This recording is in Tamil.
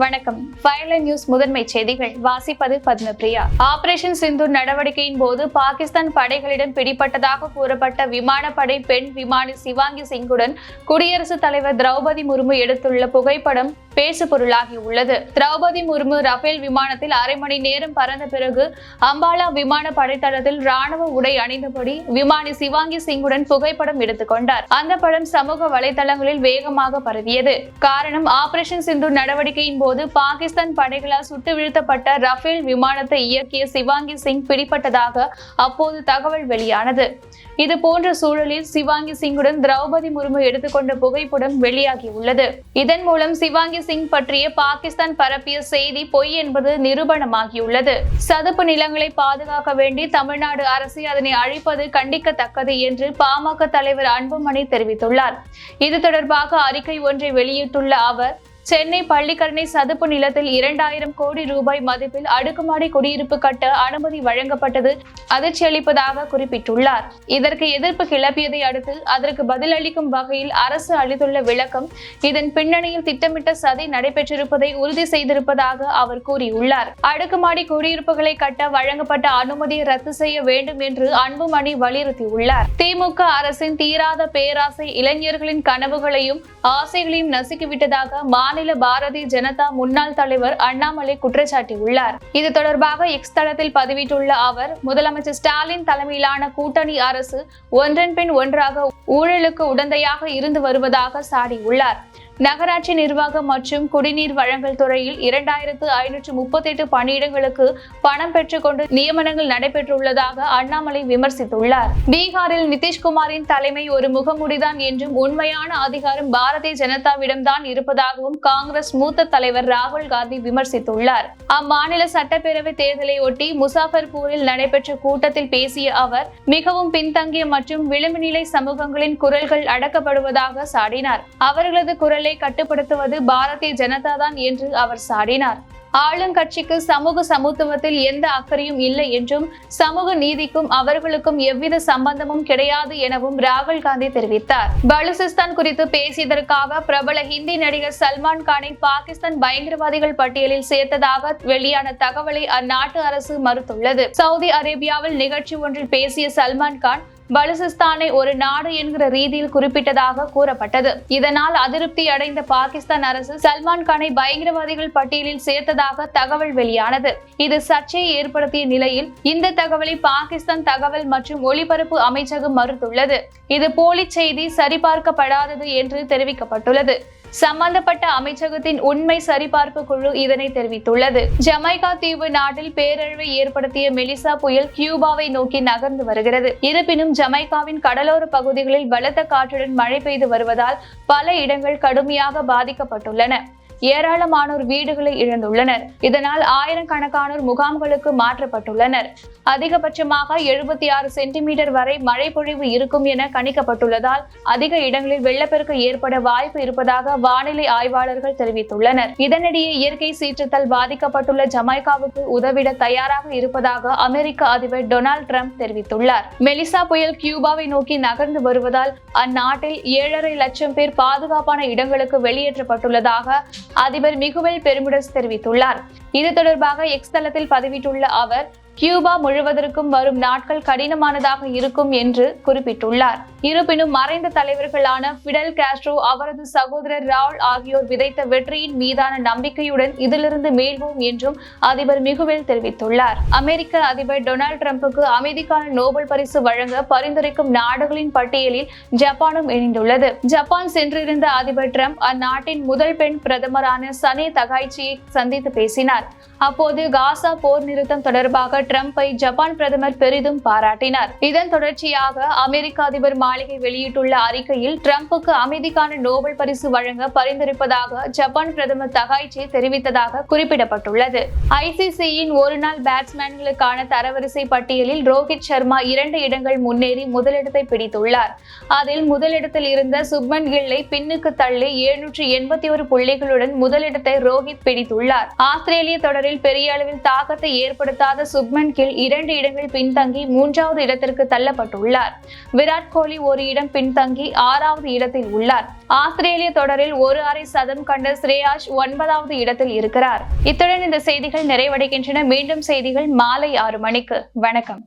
வணக்கம். ஃபயர்லைன் நியூஸ் முதன்மை செய்திகள் வாசிப்பது பத்மபிரியா. ஆபரேஷன் சிந்தூர் நடவடிக்கையின் போது பாகிஸ்தான் படைகளிடம் பிடிபட்டதாக கூறப்பட்ட விமானப்படை பெண் விமானி சிவாங்கி சிங்குடன் குடியரசுத் தலைவர் திரௌபதி முர்மு எடுத்துள்ள புகைப்படம் பேசு பொருளாகி உள்ளது. திரௌபதி முர்மு ரஃபேல் விமானத்தில் அரை மணி நேரம் பறந்த பிறகு அம்பாலா விமான படைத்தளத்தில் ராணுவ உடை அணிந்தபடி விமானி சிவாங்கி சிங்குடன் புகைப்படம் எடுத்துக்கொண்டார். அந்த படம் சமூக வலைதளங்களில் வேகமாக பரவியது. காரணம், ஆபரேஷன் சிந்தூர் நடவடிக்கையின் போது பாகிஸ்தான் படைகளால் சுட்டு வீழ்த்தப்பட்ட ரஃபேல் விமானத்தை இயக்கிய சிவாங்கி சிங் பிடிபட்டதாக அப்போது தகவல் வெளியானது. இது போன்ற சூழலில் சிவாங்கி சிங்குடன் திரௌபதி முர்மு எடுத்துக்கொண்ட புகைப்படம் வெளியாகியுள்ளது. இதன் மூலம் சிவாங்கி சிங் பற்றிய பாகிஸ்தான் பரப்பிய செய்தி பொய் என்பது நிரூபணமாகியுள்ளது. சதுப்பு நிலங்களை பாதுகாக்க வேண்டி தமிழ்நாடு அரசு அதனை அழிப்பது கண்டிக்கத்தக்கது என்று பாமக தலைவர் அன்புமணி தெரிவித்துள்ளார். இது தொடர்பாக அறிக்கை ஒன்றை வெளியிட்டுள்ள அவர், சென்னை பள்ளிக்கரணை சதுப்பு நிலத்தில் 2000 கோடி ரூபாய் மதிப்பில் அடுக்குமாடி குடியிருப்பு கட்ட அனுமதி வழங்கப்பட்டது அதிர்ச்சி அளிப்பதாக குறிப்பிட்டுள்ளார். இதற்கு எதிர்ப்பு கிளப்பியதை அடுத்து அதற்கு பதிலளிக்கும் வகையில் அரசு அளித்துள்ள விளக்கம் இதன் பின்னணியில் திட்டமிட்ட சதி நடைபெற்றிருப்பதை உறுதி செய்திருப்பதாக அவர் கூறியுள்ளார். அடுக்குமாடி குடியிருப்புகளை கட்ட வழங்கப்பட்ட அனுமதியை ரத்து செய்ய வேண்டும் என்று அன்புமணி வலியுறுத்தியுள்ளார். திமுக அரசின் தீராத பேராசை இளைஞர்களின் கனவுகளையும் ஆசைகளையும் நசுக்கிவிட்டதாக மாநில பாரதிய ஜனதா முன்னாள் தலைவர் அண்ணாமலை குற்றச்சாட்டியுள்ளார். இது தொடர்பாக எக்ஸ் தளத்தில் பதிவிட்டுள்ள அவர், முதலமைச்சர் ஸ்டாலின் தலைமையிலான கூட்டணி அரசு ஒன்றன் பின் ஒன்றாக ஊழலுக்கு உடந்தையாக இருந்து வருவதாக சாடியுள்ளார். நகராட்சி நிர்வாகம் மற்றும் குடிநீர் வழங்கல் துறையில் 2538 பணியிடங்களுக்கு பணம் பெற்றுக்கொண்டு நியமனங்கள் நடைபெற்றுள்ளதாக அண்ணாமலை விமர்சித்துள்ளார். பீகாரில் நிதிஷ்குமாரின் தலைமை ஒரு முகமுடிதான் என்றும் உண்மையான அதிகாரம் பாரதிய ஜனதாவிடம்தான் இருப்பதாகவும் காங்கிரஸ் மூத்த தலைவர் ராகுல் காந்தி விமர்சித்துள்ளார். அம்மாநில சட்டப்பேரவை தேர்தலை ஒட்டி முசாஃபர்பூரில் நடைபெற்ற கூட்டத்தில் பேசிய அவர், மிகவும் பின்தங்கிய மற்றும் விளிம்பு நிலை சமூகங்களின் குரல்கள் அடக்கப்படுவதாக சாடினார். அவர்களது குரலை கட்டுப்படுத்துவது பாரதிய ஜனதா தான் என்று அவர் சாடினார். ஆளுங்கட்சிக்கு சமூக சமத்துவத்தில் எந்த அக்கறையும் இல்லை என்றும் சமூக நீதிக்கும் அவர்களுக்கும் எவ்வித சம்பந்தமும் கிடையாது எனவும் ராகுல் காந்தி தெரிவித்தார். பலுசிஸ்தான் குறித்து பேசியதற்காக பிரபல ஹிந்தி நடிகர் சல்மான் கானை பாகிஸ்தான் பயங்கரவாதிகள் பட்டியலில் சேர்த்ததாக வெளியான தகவலை அந்நாட்டு அரசு மறுத்துள்ளது. சவுதி அரேபியாவில் நிகழ்ச்சி ஒன்றில் பேசிய சல்மான் கான் பலுசிஸ்தானை ஒரு நாடு என்கிற ரீதியில் குறிப்பிட்டதாக கூறப்பட்டது. இதனால் அதிருப்தி அடைந்த பாகிஸ்தான் அரசு சல்மான் கானை பயங்கரவாதிகள் பட்டியலில் சேர்த்ததாக தகவல் வெளியானது. இது சர்ச்சையை ஏற்படுத்திய நிலையில் இந்த தகவலை பாகிஸ்தான் தகவல் மற்றும் ஒலிபரப்பு அமைச்சகம் மறுத்துள்ளது. இது போலி செய்தி, சரிபார்க்கப்படாதது என்று தெரிவிக்கப்பட்டுள்ளது. சம்பந்தப்பட்ட அமைச்சகத்தின் உண்மை சரிபார்ப்பு குழு இதனை தெரிவித்துள்ளது. ஜமைக்கா தீவு நாட்டில் பேரழிவை ஏற்படுத்திய மெலிசா புயல் கியூபாவை நோக்கி நகர்ந்து வருகிறது. இருப்பினும் ஜமைக்காவின் கடலோர பகுதிகளில் பலத்த காற்றுடன் மழை பெய்து வருவதால் பல இடங்கள் கடுமையாக பாதிக்கப்பட்டுள்ளன. ஏராளமானோர் வீடுகளை இழந்துள்ளனர். இதனால் ஆயிரக்கணக்கானோர் முகாம்களுக்கு மாற்றப்பட்டுள்ளனர். அதிகபட்சமாக 76 சென்டிமீட்டர் வரை மழை பொழிவு இருக்கும் என கணிக்கப்பட்டுள்ளதால் அதிக இடங்களில் வெள்ளப்பெருக்கு ஏற்பட வாய்ப்பு இருப்பதாக வானிலை ஆய்வாளர்கள் தெரிவித்துள்ளனர். இதனிடையே இயற்கை சீற்றத்தால் பாதிக்கப்பட்டுள்ள ஜமைக்காவுக்கு உதவிட தயாராக இருப்பதாக அமெரிக்க அதிபர் டொனால்டு டிரம்ப் தெரிவித்துள்ளார். மெலிசா புயல் கியூபாவை நோக்கி நகர்ந்து வருவதால் அந்நாட்டில் 7.5 லட்சம் பேர் பாதுகாப்பான இடங்களுக்கு வெளியேற்றப்பட்டுள்ளதாக அதிபர் மிகுவல் பெர்முடஸ் தெரிவித்துள்ளார். இது தொடர்பாக எக்ஸ் தளத்தில் பதிவிட்டுள்ள அவர், கியூபா முழுவதற்கும் வரும் நாட்கள் கடினமானதாக இருக்கும் என்று குறிப்பிட்டுள்ளார். இருப்பினும் மறைந்த தலைவர்களான பிடல் காஸ்ட்ரோ, அவரது சகோதரர் ராவுல் ஆகியோர் விதைத்த வெற்றியின் மீதான நம்பிக்கையுடன் இதிலிருந்து மீள்வோம் என்றும் அதிபர் மிகுவல் தெரிவித்துள்ளார். அமெரிக்க அதிபர் டொனால்டு டிரம்புக்கு அமைதிக்கான நோபல் பரிசு வழங்க பரிந்துரைக்கும் நாடுகளின் பட்டியலில் ஜப்பானும் இணைந்துள்ளது. ஜப்பான் சென்றிருந்த அதிபர் டிரம்ப் அந்நாட்டின் முதல் பெண் பிரதமரான சனே தகாய்ச்சியை சந்தித்து பேசினார். அப்போது காசா போர் நிறுத்தம் தொடர்பாக டிரம்பை ஜப்பான் பிரதமர் பெரிதும் பாராட்டினார். இதன் தொடர்ச்சியாக அமெரிக்க அதிபர் மாளிகை வெளியிட்டுள்ள அறிக்கையில் டிரம்புக்கு அமைதிக்கான நோபல் பரிசு வழங்க பரிந்துரைப்பதாக ஜப்பான் பிரதமர் தகாய்ச்சி தெரிவித்ததாக குறிப்பிடப்பட்டுள்ளது. ஐசிசியின் ஒருநாள் பேட்ஸ்மேன்களுக்கான தரவரிசை பட்டியலில் ரோஹித் சர்மா 2 இடங்கள் முன்னேறி முதலிடத்தை பிடித்துள்ளார். அதில் முதலிடத்தில் இருந்த சுப்மன் கில்லை பின்னுக்கு தள்ளி 781 புள்ளிகளுடன் முதலிடத்தை ரோஹித் பிடித்துள்ளார். ஆஸ்திரேலிய தொடரில் பெரிய அளவில் தாக்கத்தை ஏற்படுத்தாத சுப்மன் கில் 2 இடங்கள் பின்தங்கி 3வது இடத்திற்கு தள்ளப்பட்டுள்ளார். விராட் கோலி ஒரு இடம் பின்தங்கி 6வது இடத்தில் உள்ளார். ஆஸ்திரேலிய தொடரில் ஒரு அரை சதம் கண்ட ஸ்ரேயாஸ் 9வது இடத்தில் இருக்கிறார். இத்துடன் இந்த செய்திகள் நிறைவடைகின்றன. மீண்டும் செய்திகள் மாலை 6 மணிக்கு. வணக்கம்.